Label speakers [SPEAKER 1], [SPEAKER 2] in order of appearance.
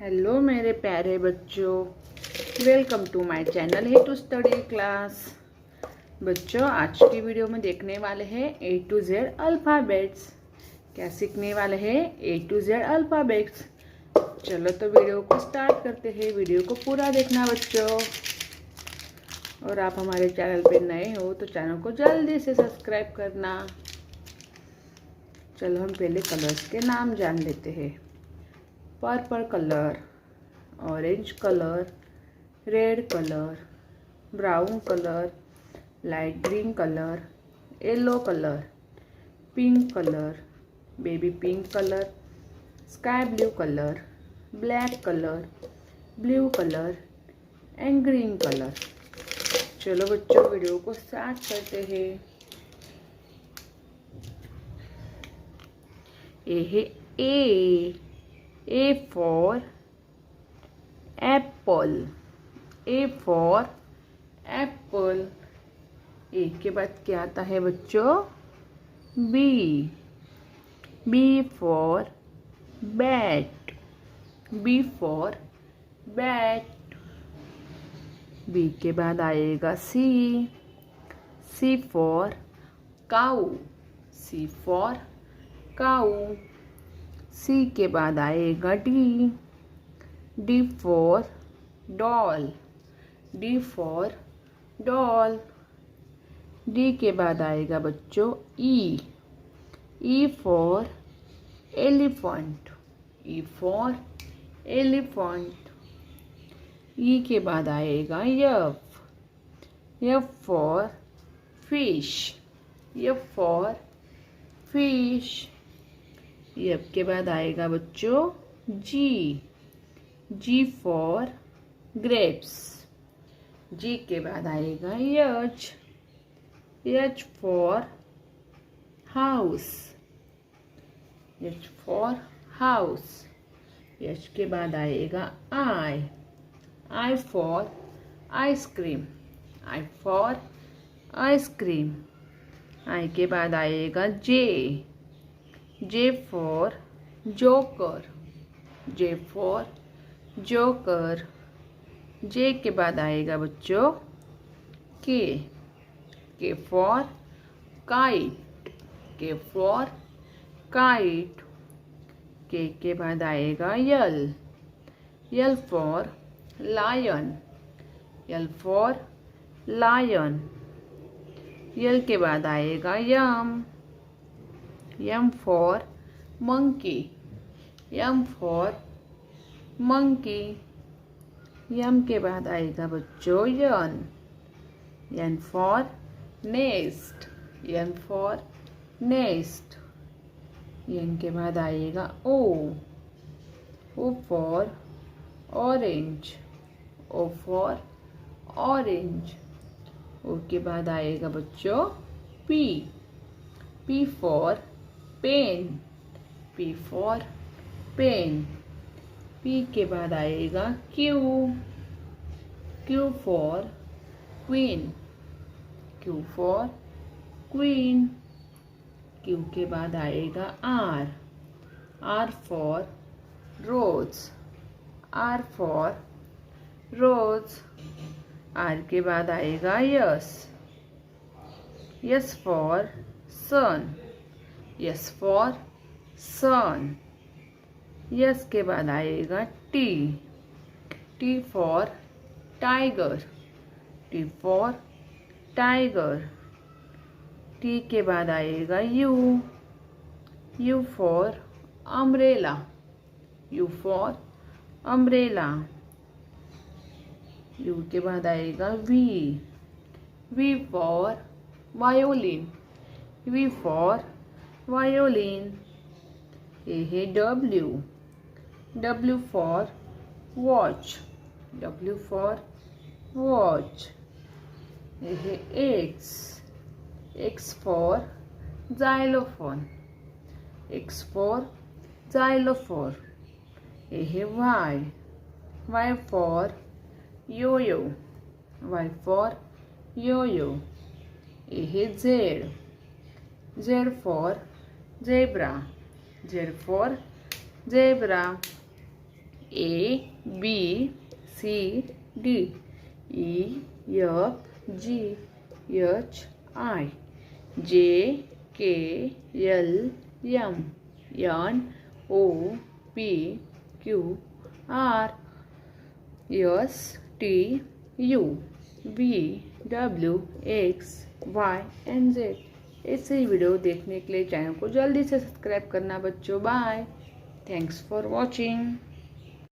[SPEAKER 1] Hello मेरे प्यारे बच्चों, वेलकम टू माय चैनल है टू स्टडी क्लास। बच्चों, आज की वीडियो में देखने वाले हैं ए टू जेड अल्फ़ाबेट्स। क्या सीखने वाले हैं? ए टू जेड अल्फ़ाबेट्स। चलो तो वीडियो को स्टार्ट करते हैं। वीडियो को पूरा देखना बच्चों। और आप हमारे चैनल पे नए हो तो चैनल को जल्दी से सब्सक्राइब करना। चलो हम पहले कलर्स के नाम जान लेते हैं। Purple colour, orange colour, red colour, brown colour, light green colour, yellow colour, pink colour, baby pink colour, sky blue colour, black colour, blue colour and green colour. चलो बच्चों, वीडियो को स्टार्ट करते हैं। ये है A for apple. A for apple. ए के बाद क्या आता है बच्चों? B. B for bat. B for bat. B के बाद आएगा C. C for cow. C for cow. सी के बाद आएगा D. D for doll. D for doll. D के बाद आएगा बच्चों E. E for elephant. E for elephant. E के बाद आएगा F. F for fish. F for fish. F के बाद आएगा बच्चों जी. जी फॉर ग्रेप्स. जी के बाद आएगा H. H for house. H for house. H के बाद आएगा I. I for ice cream. I for ice cream. I के बाद आएगा जे. J for joker. J for joker. J के बाद आएगा बच्चों K. K for kite. K for kite. K के बाद आएगा L. L for lion. L for lion. L के बाद आएगा M. M for monkey. M for monkey. M के बाद आएगा बच्चों N. N for nest. N for nest. N के बाद आएगा O. O for orange. O for orange. O के बाद आएगा बच्चों P. P for pen. P for pen. P के बाद आएगा Q. Q for queen. Q for queen. Q के बाद आएगा R. R for rose. R for rose. R के बाद आएगा S. S for sun. S for sun. S के बाद आएगा T. T for tiger. T for tiger. T के बाद आएगा U. U for umbrella. U for umbrella. U के बाद आएगा V. V for violin. V for violin. ये है W. W for watch. W for watch. ये है X. X for xylophone. X for xylophone. ये है Y. Y for yo-yo. Y for yo-yo. ये है Z. Z for zebra. Z for zebra. ABCD EFGHI JKLM NOPQR STU VWXY and Z। ऐसे ही video देखने के लिए चैनल को जल्दी से सब्सक्राइब करना बच्चों। Bye, thanks for watching.